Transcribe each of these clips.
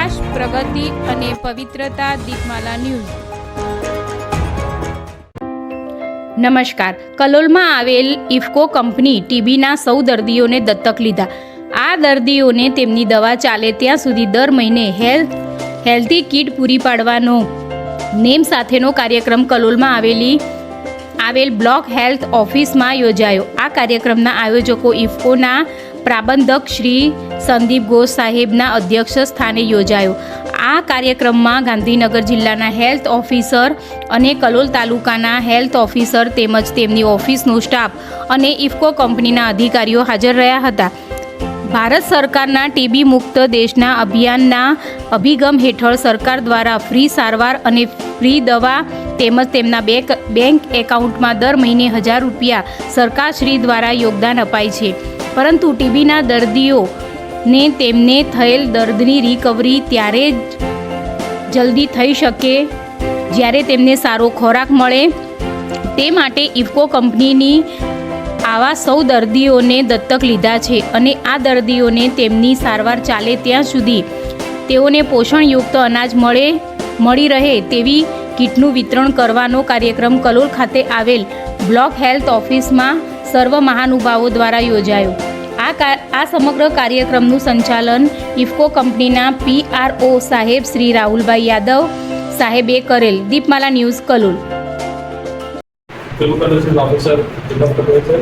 વિકાસ, પ્રગતિ અને પવિત્રતા. દીપમાલા ન્યૂઝ. નમસ્કાર. કલોલમાં આવેલ ઇફકો કંપની ટીબીના સૌ દર્દીઓને દત્તક લીધા. આ દર્દીઓને તેમની દવા ચાલે ત્યાં સુધી દર મહિને હેલ્ધી કીટ પૂરી પાડવાનો નેમ સાથેનો કાર્યક્રમ કલોલમાં આવેલ બ્લોક હેલ્થ ઓફિસમાં યોજાયો. આ કાર્યક્રમના આયોજકો ઇફકોના પ્રબંધક શ્રી સંદીપ ઘોષ સાહેબના અધ્યક્ષ સ્થાને યોજાયો. આ કાર્યક્રમમાં ગાંધીનગર જિલ્લાના હેલ્થ ઓફિસર અને કલોલ તાલુકાના હેલ્થ ઓફિસર તેમજ તેમની ઓફિસનો સ્ટાફ અને ઇફકો કંપનીના અધિકારીઓ હાજર રહ્યા હતા. ભારત સરકારના ટીબી મુક્ત દેશના અભિયાનના અભિગમ હેઠળ સરકાર દ્વારા ફ્રી સારવાર અને ફ્રી દવા તેમજ તેમના બેંક એકાઉન્ટમાં દર મહિને 1000 રૂપિયા સરકારશ્રી દ્વારા યોગદાન અપાય છે. પરંતુ ટીબીના દર્દીઓને તેમને થયેલ દર્દની રિકવરી ત્યારે જ જલ્દી થઈ શકે જ્યારે તેમને સારો ખોરાક મળે. તે માટે ઇફકો કંપનીની આવા સૌ દર્દીઓને દત્તક લીધા છે અને આ દર્દીઓને તેમની સારવાર ચાલે ત્યાં સુધી તેઓને પોષણયુક્ત અનાજ મળી રહે તેવી કીટનું વિતરણ કરવાનો કાર્યક્રમ કલોલ ખાતે આવેલ બ્લોક હેલ્થ ઓફિસમાં સર્વ મહાનુભાવો દ્વારા યોજાયો. આ સમગ્ર કાર્યક્રમનું સંચાલન ઇફકો કંપનીના PRO સાહેબ શ્રી રાહુલભાઈ યાદવ સાહેબે કરેલ. Deepmala news Kalol. Officer Deepak Patel sir,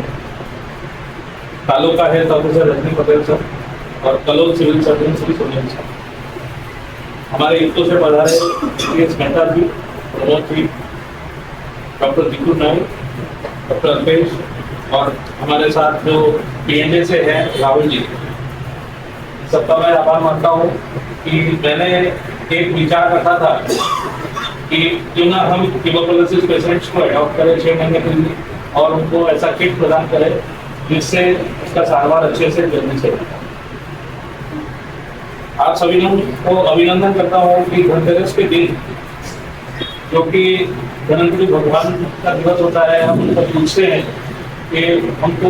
taluka health officer Rajni Patel sir और Kalol civil surgeon Shri Sonia sir. हमारे इफ्को से पधारे PS Mehta ji, Pramod ji, doctor Deepu Nayak, doctor Alpesh और हमारे साथ जो PNA से हैं राहुल जी. सबका मैं आभार मानता हूँ कि मैंने एक विचार रखा था कि क्यों ना हम ट्यूबरकुलोसिस पेशेंट्स को अडॉप्ट करें 6 महीने के लिए और उनको ऐसा किट प्रदान करें जिससे उसका सारवार अच्छे से जल्दी से. आप सभी लोगों को अभिनंदन करता हूँ कि धनतेरस के दिन जो कि धनवंतरि भगवान का दिवस होता है, हम उनको पूछते हैं कि हमको